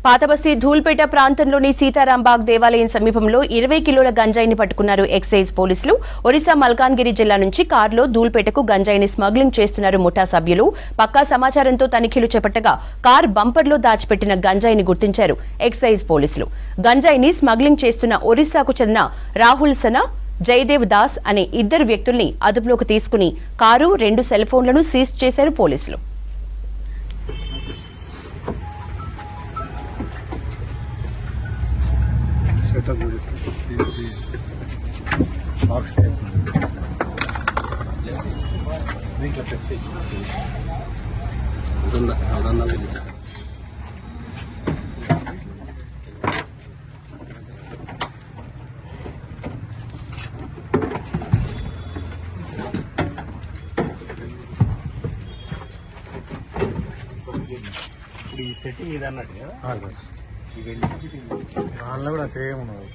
పాతబస్తీ ధూల్పేట ప్రాంతంలోని సీతారాంబాగ్ దేవాలయం సమీపంలో 20 కిలోల గంజాయిని పట్టుకున్నారు ఎక్సైజ్ పోలీసులు. ఒరిస్సా మల్కాన్గిరి జిల్లా నుంచి కారులో ధూల్పేటకు గంజాయిని స్మగ్లింగ్ చేస్తున్నారు ముఠా సభ్యులు. పక్కా సమాచారంతో తనిఖీలు చేపట్టగా కార్ బంపర్లో దాచిపెట్టిన గంజాయిని గుర్తించారు ఎక్సైజ్ పోలీసులు. గంజాయిని స్మగ్లింగ్ చేస్తున్న ఒరిస్సాకు చెందిన రాహుల్ సనా, జయదేవ్ దాస్ అనే ఇద్దరు వ్యక్తుల్ని అదుపులోకి తీసుకుని కారు, 2 సెల్ ఫోన్లను సీజ్ చేశారు పోలీసులు. ఈ సెట్టింగ్ ఇది అన్నట్టు కదా, దానిలో కూడా సేమ్ ఉన్నది.